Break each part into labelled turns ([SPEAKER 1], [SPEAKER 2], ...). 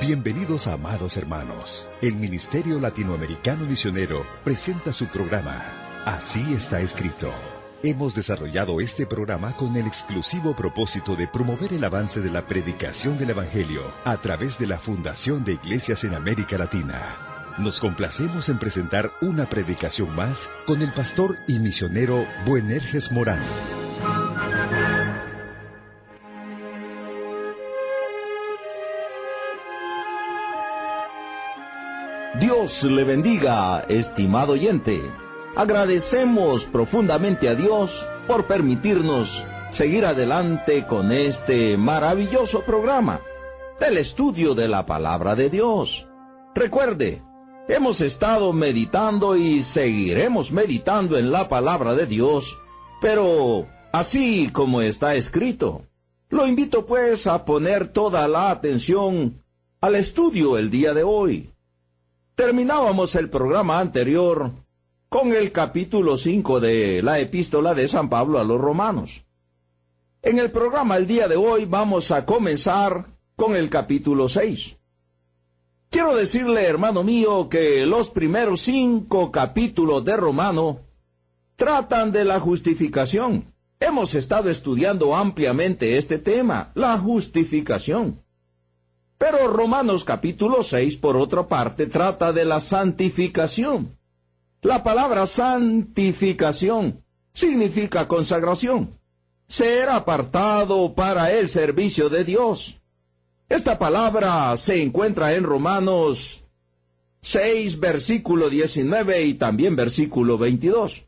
[SPEAKER 1] Bienvenidos, amados hermanos. El Ministerio Latinoamericano Misionero presenta su programa, Así está escrito. Hemos desarrollado este programa con el exclusivo propósito de promover el avance de la predicación del Evangelio a través de la Fundación de Iglesias en América Latina. Nos complacemos en presentar una predicación más con el pastor y misionero Buenerges Morán.
[SPEAKER 2] Dios le bendiga, estimado oyente. Agradecemos profundamente a Dios por permitirnos seguir adelante con este maravilloso programa del estudio de la Palabra de Dios. Recuerde, hemos estado meditando y seguiremos meditando en la Palabra de Dios, pero así como está escrito. Lo invito pues a poner toda la atención al estudio el día de hoy. Terminábamos el programa anterior con el capítulo 5 de la epístola de San Pablo a los Romanos. En el programa el día de hoy vamos a comenzar con el capítulo 6. Quiero decirle, hermano mío, que los primeros 5 capítulos de Romano tratan de la justificación. Hemos estado estudiando ampliamente este tema, la justificación. Pero Romanos capítulo 6, por otra parte, trata de la santificación. La palabra santificación significa consagración, ser apartado para el servicio de Dios. Esta palabra se encuentra en Romanos 6, versículo 19 y también versículo 22.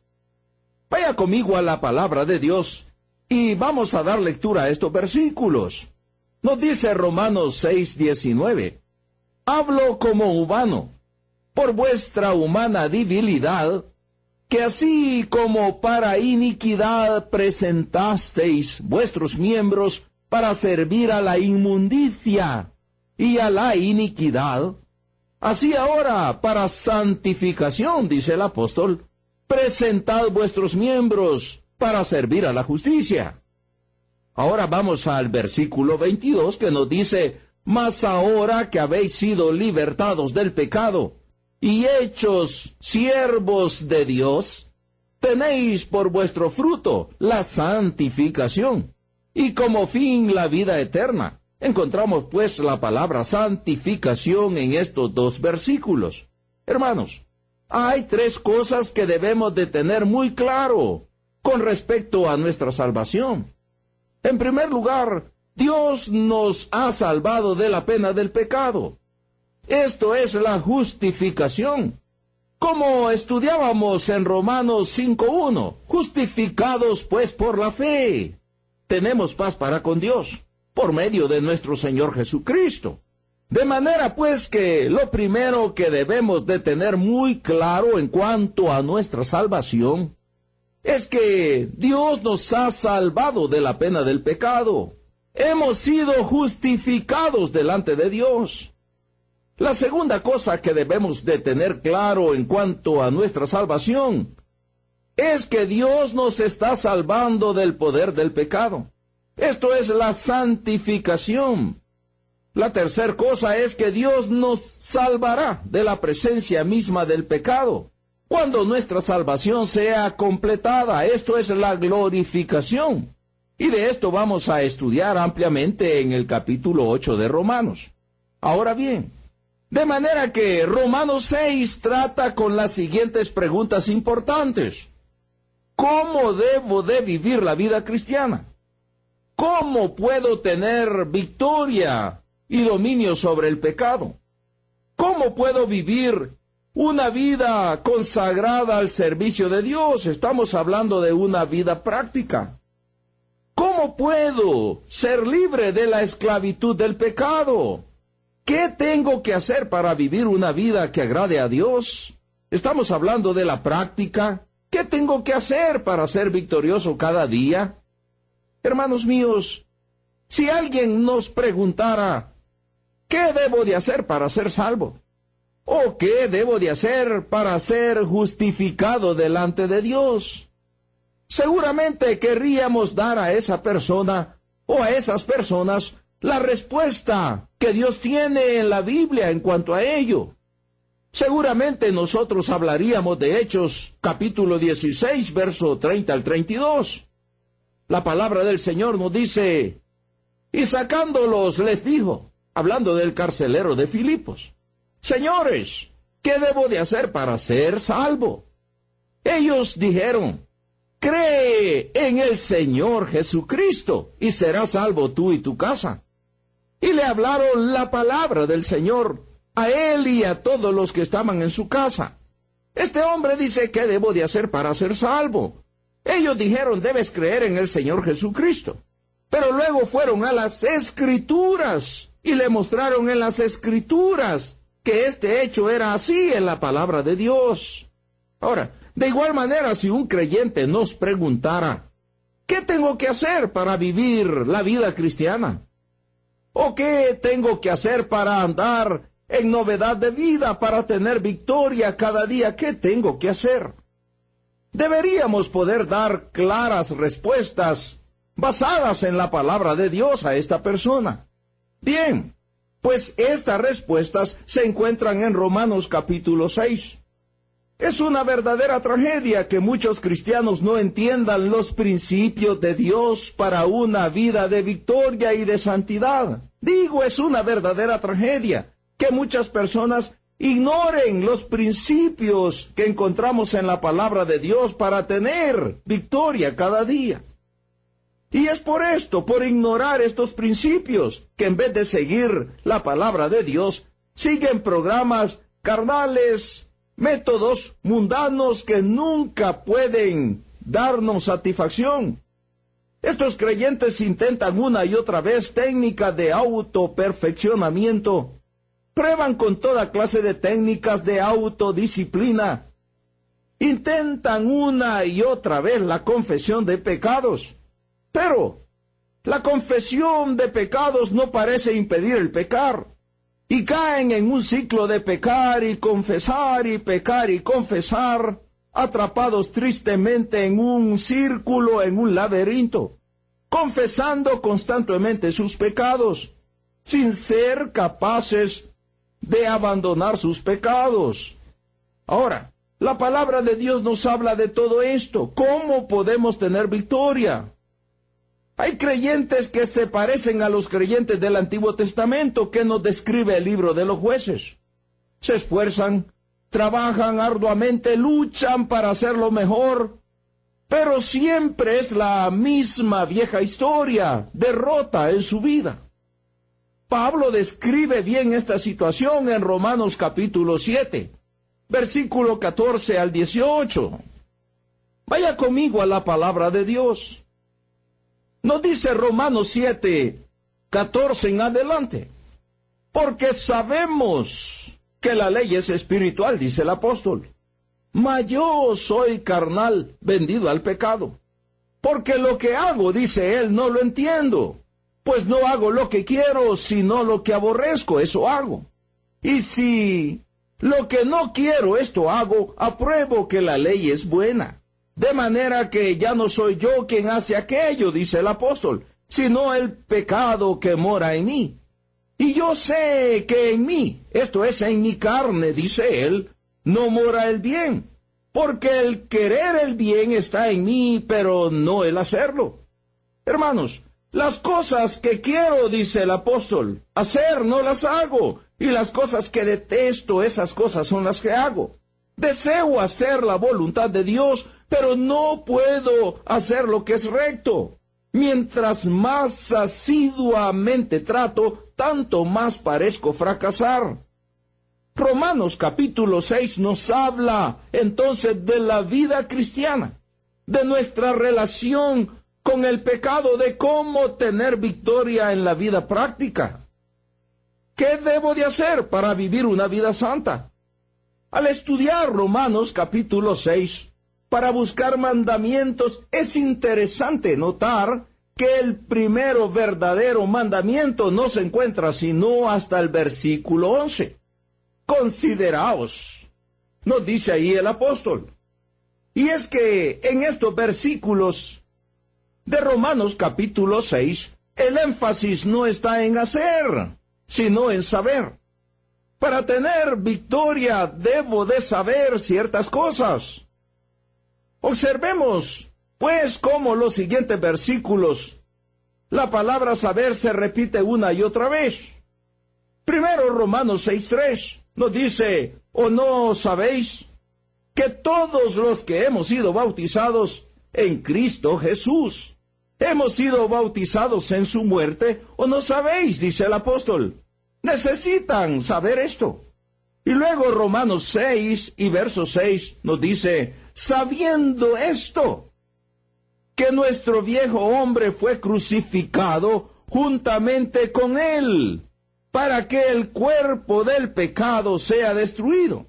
[SPEAKER 2] Vaya conmigo a la palabra de Dios y vamos a dar lectura a estos versículos. Nos dice Romanos 6, 19, hablo como humano, por vuestra humana debilidad, que así como para iniquidad presentasteis vuestros miembros para servir a la inmundicia y a la iniquidad, así ahora para santificación, dice el apóstol, presentad vuestros miembros para servir a la justicia. Ahora vamos al versículo 22 que nos dice, mas ahora que habéis sido libertados del pecado y hechos siervos de Dios, tenéis por vuestro fruto la santificación y como fin la vida eterna. Encontramos pues la palabra santificación en estos 2 versículos. Hermanos, hay 3 cosas que debemos de tener muy claro con respecto a nuestra salvación. En primer lugar, Dios nos ha salvado de la pena del pecado. Esto es la justificación. Como estudiábamos en Romanos 5:1, justificados pues por la fe, tenemos paz para con Dios, por medio de nuestro Señor Jesucristo. De manera pues que lo primero que debemos de tener muy claro en cuanto a nuestra salvación es que Dios nos ha salvado de la pena del pecado. Hemos sido justificados delante de Dios. La segunda cosa que debemos de tener claro en cuanto a nuestra salvación es que Dios nos está salvando del poder del pecado. Esto es la santificación. La tercera cosa es que Dios nos salvará de la presencia misma del pecado cuando nuestra salvación sea completada. Esto es la glorificación. Y de esto vamos a estudiar ampliamente en el capítulo 8 de Romanos. Ahora bien, de manera que Romanos 6 trata con las siguientes preguntas importantes. ¿Cómo debo de vivir la vida cristiana? ¿Cómo puedo tener victoria y dominio sobre el pecado? ¿Cómo puedo vivir una vida consagrada al servicio de Dios? Estamos hablando de una vida práctica. ¿Cómo puedo ser libre de la esclavitud del pecado? ¿Qué tengo que hacer para vivir una vida que agrade a Dios? Estamos hablando de la práctica. ¿Qué tengo que hacer para ser victorioso cada día? Hermanos míos, si alguien nos preguntara, ¿qué debo de hacer para ser salvo? ¿O qué debo de hacer para ser justificado delante de Dios? Seguramente querríamos dar a esa persona o a esas personas la respuesta que Dios tiene en la Biblia en cuanto a ello. Seguramente nosotros hablaríamos de Hechos, capítulo 16, verso 30 al 32. La palabra del Señor nos dice, y sacándolos les dijo, hablando del carcelero de Filipos, señores, ¿qué debo de hacer para ser salvo? Ellos dijeron, cree en el Señor Jesucristo y serás salvo tú y tu casa. Y le hablaron la palabra del Señor a él y a todos los que estaban en su casa. Este hombre dice, ¿qué debo de hacer para ser salvo? Ellos dijeron, debes creer en el Señor Jesucristo. Pero luego fueron a las Escrituras y le mostraron en las Escrituras que este hecho era así en la palabra de Dios. Ahora, de igual manera, si un creyente nos preguntara, ¿qué tengo que hacer para vivir la vida cristiana? ¿O qué tengo que hacer para andar en novedad de vida, para tener victoria cada día? ¿Qué tengo que hacer? Deberíamos poder dar claras respuestas basadas en la palabra de Dios a esta persona. Bien, pues estas respuestas se encuentran en Romanos capítulo 6. Es una verdadera tragedia que muchos cristianos no entiendan los principios de Dios para una vida de victoria y de santidad. Digo, es una verdadera tragedia que muchas personas ignoren los principios que encontramos en la palabra de Dios para tener victoria cada día. Y es por esto, por ignorar estos principios, que en vez de seguir la palabra de Dios, siguen programas carnales, métodos mundanos que nunca pueden darnos satisfacción. Estos creyentes intentan una y otra vez técnicas de autoperfeccionamiento, prueban con toda clase de técnicas de autodisciplina, intentan una y otra vez la confesión de pecados, pero la confesión de pecados no parece impedir el pecar. Y caen en un ciclo de pecar y confesar y pecar y confesar, atrapados tristemente en un círculo, en un laberinto, confesando constantemente sus pecados, sin ser capaces de abandonar sus pecados. Ahora, la palabra de Dios nos habla de todo esto. ¿Cómo podemos tener victoria? Hay creyentes que se parecen a los creyentes del Antiguo Testamento que nos describe el libro de los Jueces. Se esfuerzan, trabajan arduamente, luchan para hacerlo mejor, pero siempre es la misma vieja historia, derrota en su vida. Pablo describe bien esta situación en Romanos capítulo 7, versículo 14 al 18. Vaya conmigo a la palabra de Dios. Nos dice Romanos 7, 14 en adelante. Porque sabemos que la ley es espiritual, dice el apóstol. Mas yo soy carnal, vendido al pecado. Porque lo que hago, dice él, no lo entiendo. Pues no hago lo que quiero, sino lo que aborrezco, eso hago. Y si lo que no quiero, esto hago, apruebo que la ley es buena. De manera que ya no soy yo quien hace aquello, dice el apóstol, sino el pecado que mora en mí. Y yo sé que en mí, esto es en mi carne, dice él, no mora el bien, porque el querer el bien está en mí, pero no el hacerlo. Hermanos, las cosas que quiero, dice el apóstol, hacer no las hago, y las cosas que detesto, esas cosas son las que hago. Deseo hacer la voluntad de Dios, pero no puedo hacer lo que es recto. Mientras más asiduamente trato, tanto más parezco fracasar. Romanos capítulo 6 nos habla entonces de la vida cristiana, de nuestra relación con el pecado, de cómo tener victoria en la vida práctica. ¿Qué debo de hacer para vivir una vida santa? Al estudiar Romanos capítulo 6, para buscar mandamientos, es interesante notar que el primero verdadero mandamiento no se encuentra sino hasta el versículo 11. Consideraos, nos dice ahí el apóstol. Y es que en estos versículos de Romanos capítulo 6 El énfasis no está en hacer, sino en saber. Para tener victoria debo de saber ciertas cosas. Observemos, pues, cómo los siguientes versículos, la palabra saber se repite una y otra vez. Primero, Romanos 6:3 nos dice, ¿o no sabéis que todos los que hemos sido bautizados en Cristo Jesús, hemos sido bautizados en su muerte? ¿O no sabéis?, dice el apóstol. Necesitan saber esto. Y luego Romanos 6 y verso 6 nos dice, sabiendo esto, que nuestro viejo hombre fue crucificado juntamente con él, para que el cuerpo del pecado sea destruido,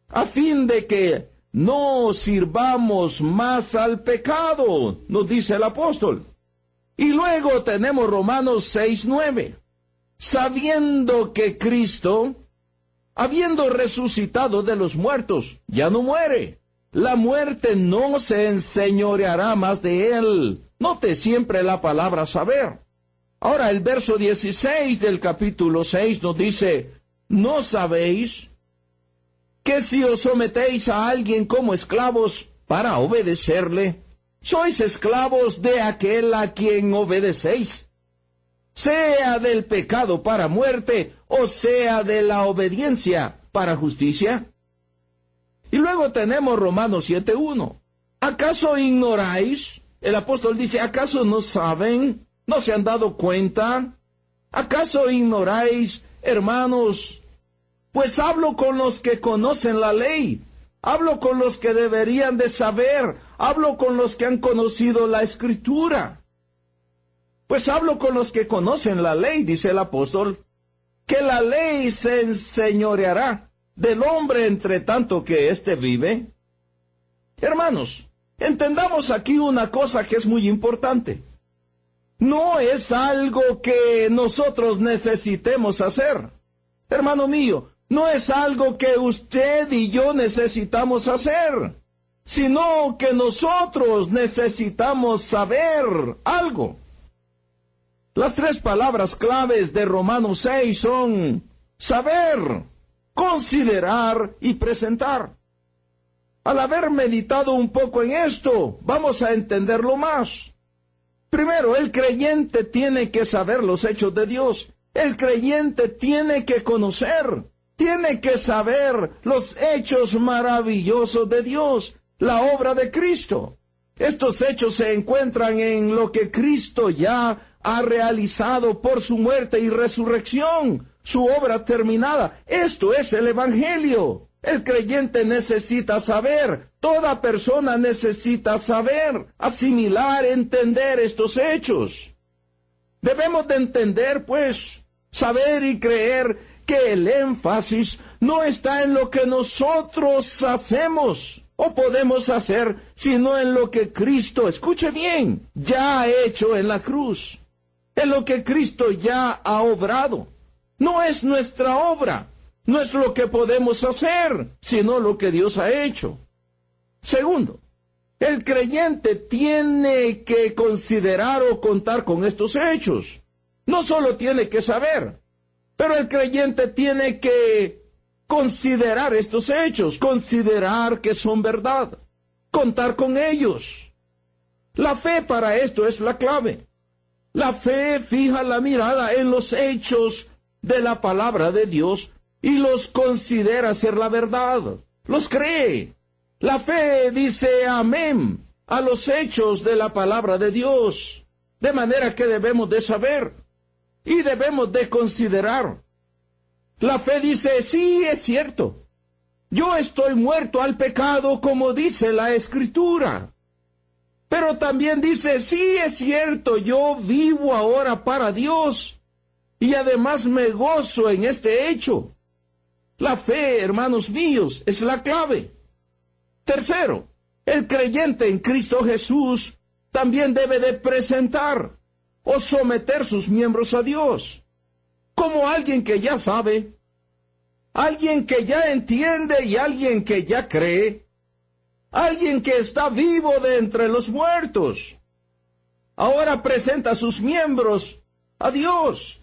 [SPEAKER 2] a fin de que no sirvamos más al pecado, nos dice el apóstol. Y luego tenemos Romanos 6:9, sabiendo que Cristo, habiendo resucitado de los muertos, ya no muere. La muerte no se enseñoreará más de él. Note siempre la palabra saber. Ahora el verso 16 del capítulo 6 nos dice, ¿no sabéis que si os sometéis a alguien como esclavos para obedecerle, sois esclavos de aquel a quien obedecéis, sea del pecado para muerte, o sea de la obediencia para justicia? Y luego tenemos Romanos 7:1. ¿Acaso ignoráis? El apóstol dice, ¿acaso no saben? ¿No se han dado cuenta? ¿Acaso ignoráis, hermanos? Pues hablo con los que conocen la ley. Hablo con los que deberían de saber. Hablo con los que han conocido la Escritura. Pues hablo con los que conocen la ley, dice el apóstol, que la ley se enseñoreará del hombre entre tanto que éste vive. Hermanos, entendamos aquí una cosa que es muy importante. No es algo que nosotros necesitemos hacer. Hermano mío, no es algo que usted y yo necesitamos hacer, sino que nosotros necesitamos saber algo. Las tres palabras claves de Romanos 6 son saber, considerar y presentar. Al haber meditado un poco en esto, vamos a entenderlo más. Primero, el creyente tiene que saber los hechos de Dios. El creyente tiene que conocer, tiene que saber los hechos maravillosos de Dios, la obra de Cristo. Estos hechos se encuentran en lo que Cristo ya ha realizado por su muerte y resurrección, su obra terminada. Esto es el Evangelio. El creyente necesita saber, toda persona necesita saber, asimilar, entender estos hechos. Debemos de entender, pues, saber y creer que el énfasis no está en lo que nosotros hacemos o podemos hacer, sino en lo que Cristo, escuche bien, ya ha hecho en la cruz, en lo que Cristo ya ha obrado. No es nuestra obra, no es lo que podemos hacer, sino lo que Dios ha hecho. Segundo, el creyente tiene que considerar o contar con estos hechos. No solo tiene que saber, pero el creyente tiene que considerar estos hechos, considerar que son verdad, contar con ellos. La fe para esto es la clave. La fe fija la mirada en los hechos de la palabra de Dios y los considera ser la verdad, los cree. La fe dice amén a los hechos de la palabra de Dios, de manera que debemos de saber y debemos de considerar. La fe dice, sí, es cierto, yo estoy muerto al pecado como dice la Escritura. Pero también dice, sí, es cierto, yo vivo ahora para Dios y además me gozo en este hecho. La fe, hermanos míos, es la clave. Tercero, el creyente en Cristo Jesús también debe de presentar o someter sus miembros a Dios, como alguien que ya sabe, alguien que ya entiende y alguien que ya cree, alguien que está vivo de entre los muertos. Ahora presenta sus miembros a Dios,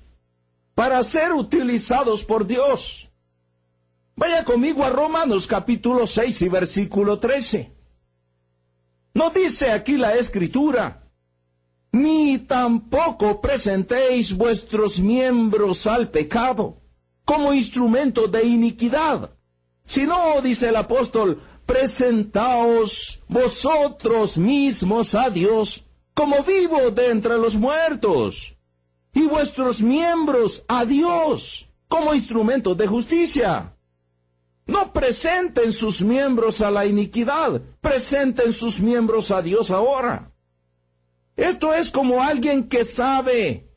[SPEAKER 2] para ser utilizados por Dios. Vaya conmigo a Romanos capítulo 6 y versículo 13. No dice aquí la Escritura: ni tampoco presentéis vuestros miembros al pecado como instrumento de iniquidad, sino, dice el apóstol, presentaos vosotros mismos a Dios como vivos de entre los muertos, y vuestros miembros a Dios como instrumentos de justicia. No presenten sus miembros a la iniquidad, presenten sus miembros a Dios ahora. Esto es como alguien que sabe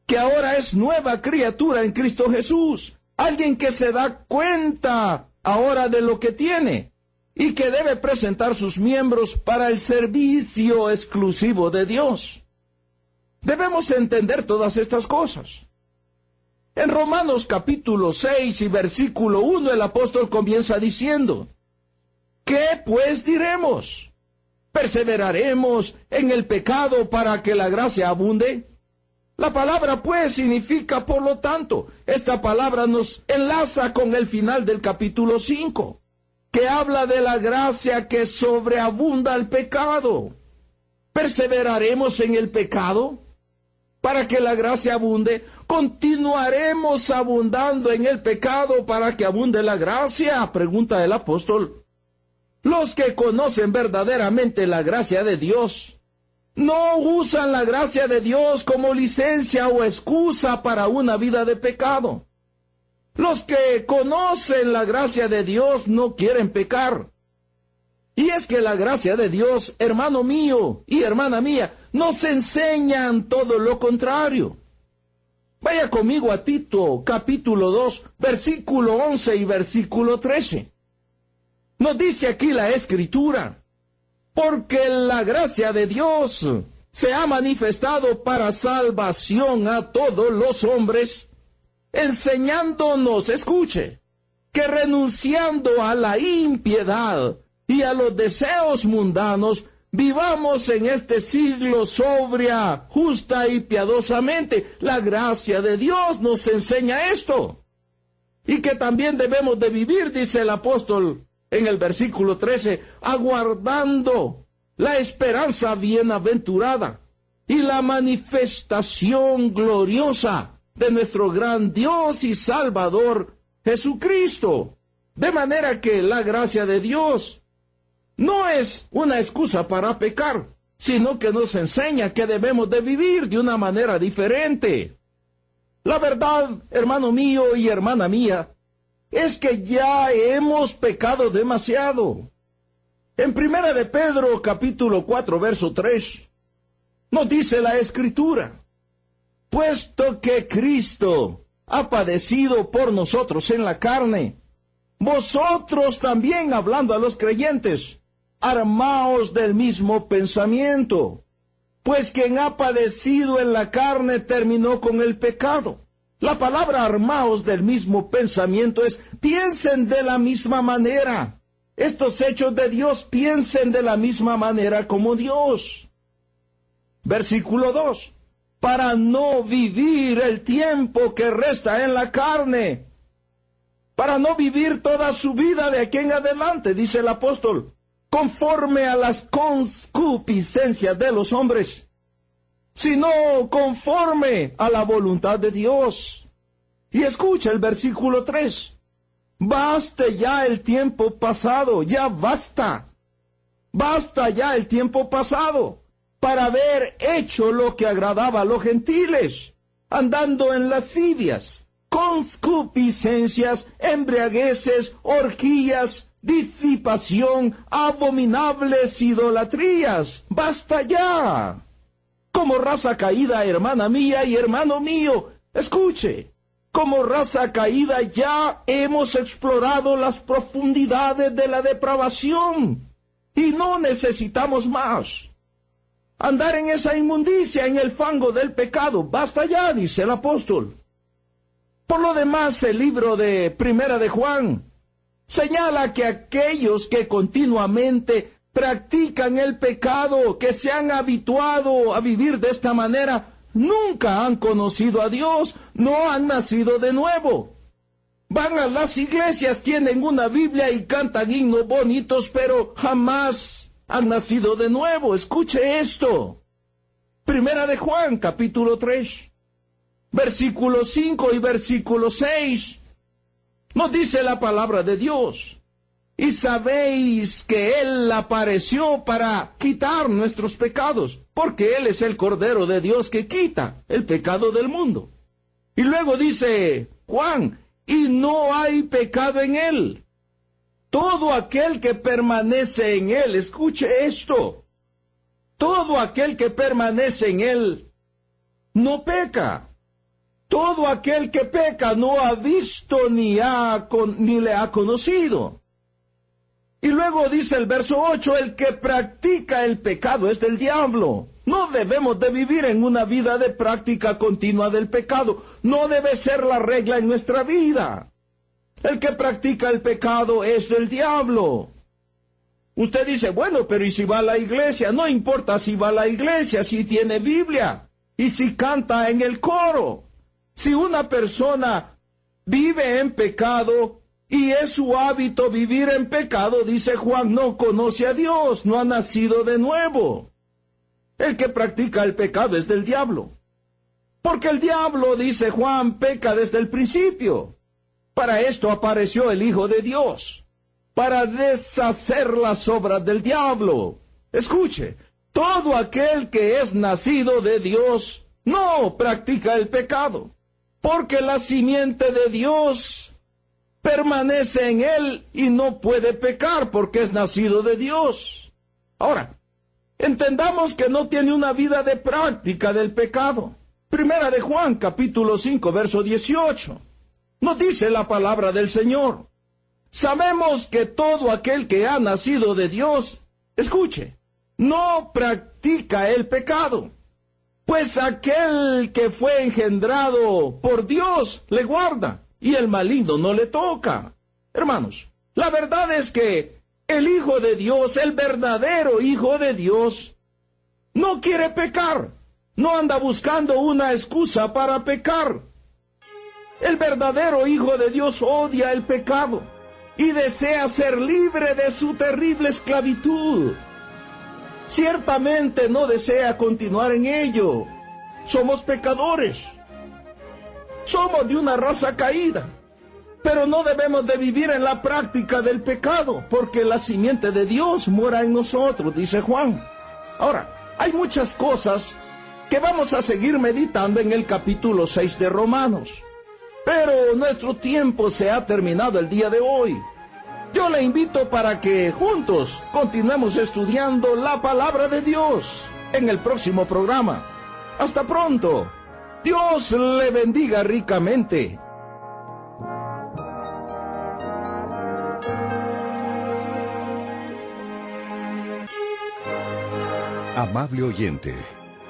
[SPEAKER 2] que ahora es nueva criatura en Cristo Jesús, alguien que se da cuenta ahora de lo que tiene y que debe presentar sus miembros para el servicio exclusivo de Dios. Debemos entender todas estas cosas. En Romanos capítulo 6 y versículo 1 el apóstol comienza diciendo: ¿qué pues diremos? ¿Perseveraremos en el pecado para que la gracia abunde? La palabra pues significa por lo tanto. Esta palabra nos enlaza con el final del capítulo 5, que habla de la gracia que sobreabunda al pecado. ¿Perseveraremos en el pecado para que la gracia abunde? ¿Continuaremos abundando en el pecado para que abunde la gracia?, pregunta el apóstol. Los que conocen verdaderamente la gracia de Dios no usan la gracia de Dios como licencia o excusa para una vida de pecado. Los que conocen la gracia de Dios no quieren pecar. Y es que la gracia de Dios, hermano mío y hermana mía, nos enseñan todo lo contrario. Vaya conmigo a Tito, capítulo 2, versículo 11 y versículo 13. Nos dice aquí la Escritura: porque la gracia de Dios se ha manifestado para salvación a todos los hombres, enseñándonos, escuche, que renunciando a la impiedad y a los deseos mundanos, vivamos en este siglo sobria, justa y piadosamente. La gracia de Dios nos enseña esto. Y que también debemos de vivir, dice el apóstol en el versículo 13, aguardando la esperanza bienaventurada y la manifestación gloriosa de nuestro gran Dios y Salvador Jesucristo. De manera que la gracia de Dios no es una excusa para pecar, sino que nos enseña que debemos de vivir de una manera diferente. La verdad, hermano mío y hermana mía, es que ya hemos pecado demasiado. En 1 de Pedro, capítulo 4, verso 3, nos dice la Escritura: puesto que Cristo ha padecido por nosotros en la carne, vosotros también, hablando a los creyentes, armaos del mismo pensamiento, pues quien ha padecido en la carne terminó con el pecado. La palabra armaos del mismo pensamiento es: piensen de la misma manera. Estos hechos de Dios, piensen de la misma manera como Dios. Versículo 2. Para no vivir el tiempo que resta en la carne, para no vivir toda su vida de aquí en adelante, dice el apóstol, conforme a las concupiscencias de los hombres, sino conforme a la voluntad de Dios. Y escucha el versículo 3. Baste ya el tiempo pasado, ya basta. Basta ya el tiempo pasado para haber hecho lo que agradaba a los gentiles, andando en lascivias, concupiscencias, embriagueces, orgías, disipación, abominables idolatrías. Basta ya. Como raza caída, hermana mía y hermano mío, escuche, como raza caída ya hemos explorado las profundidades de la depravación y no necesitamos más andar en esa inmundicia, en el fango del pecado. Basta ya, dice el apóstol. Por lo demás, el libro de Primera de Juan señala que aquellos que continuamente practican el pecado, que se han habituado a vivir de esta manera, nunca han conocido a Dios, no han nacido de nuevo. Van a las iglesias, tienen una Biblia y cantan himnos bonitos, pero jamás han nacido de nuevo. Escuche esto. Primera de Juan, capítulo 3, versículo 5 y versículo 6. Nos dice la palabra de Dios. Y sabéis que Él apareció para quitar nuestros pecados, porque Él es el Cordero de Dios que quita el pecado del mundo. Y luego dice Juan, y no hay pecado en Él. Todo aquel que permanece en Él, escuche esto, todo aquel que permanece en Él no peca. Todo aquel que peca no ha visto ni le ha conocido. Y luego dice el verso 8, el que practica el pecado es del diablo. No debemos de vivir en una vida de práctica continua del pecado. No debe ser la regla en nuestra vida. El que practica el pecado es del diablo. Usted dice, bueno, pero ¿y si va a la iglesia? No importa si va a la iglesia, si tiene Biblia, y si canta en el coro. Si una persona vive en pecado, y es su hábito vivir en pecado, dice Juan, no conoce a Dios, no ha nacido de nuevo. El que practica el pecado es del diablo. Porque el diablo, dice Juan, peca desde el principio. Para esto apareció el Hijo de Dios, para deshacer las obras del diablo. Escuche, todo aquel que es nacido de Dios no practica el pecado, porque la simiente de Dios permanece en él y no puede pecar porque es nacido de Dios. Ahora, entendamos que no tiene una vida de práctica del pecado. Primera de Juan, capítulo 5, verso 18. Nos dice la palabra del Señor. Sabemos que todo aquel que ha nacido de Dios, escuche, no practica el pecado, pues aquel que fue engendrado por Dios le guarda, y el maligno no le toca. Hermanos, la verdad es que el Hijo de Dios, el verdadero Hijo de Dios, no quiere pecar, no anda buscando una excusa para pecar. El verdadero Hijo de Dios odia el pecado y desea ser libre de su terrible esclavitud. Ciertamente no desea continuar en ello. Somos pecadores. Somos de una raza caída, pero no debemos de vivir en la práctica del pecado, porque la simiente de Dios mora en nosotros, dice Juan. Ahora, hay muchas cosas que vamos a seguir meditando en el capítulo 6 de Romanos, pero nuestro tiempo se ha terminado el día de hoy. Yo le invito para que juntos continuemos estudiando la palabra de Dios en el próximo programa. Hasta pronto. Dios le bendiga ricamente.
[SPEAKER 1] Amable oyente,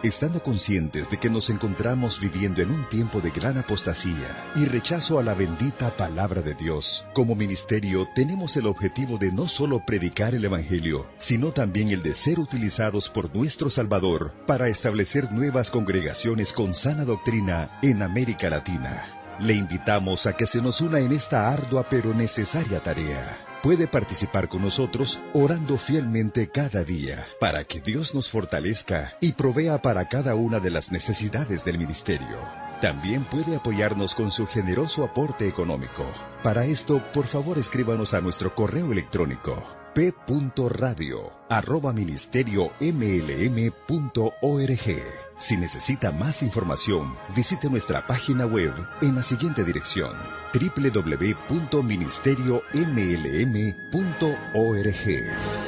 [SPEAKER 1] estando conscientes de que nos encontramos viviendo en un tiempo de gran apostasía y rechazo a la bendita palabra de Dios, como ministerio tenemos el objetivo de no solo predicar el Evangelio, sino también el de ser utilizados por nuestro Salvador para establecer nuevas congregaciones con sana doctrina en América Latina. Le invitamos a que se nos una en esta ardua pero necesaria tarea. Puede participar con nosotros orando fielmente cada día para que Dios nos fortalezca y provea para cada una de las necesidades del ministerio. También puede apoyarnos con su generoso aporte económico. Para esto, por favor, escríbanos a nuestro correo electrónico p.radio@ministeriomlm.org. Si necesita más información, visite nuestra página web en la siguiente dirección: www.ministeriomlm.org.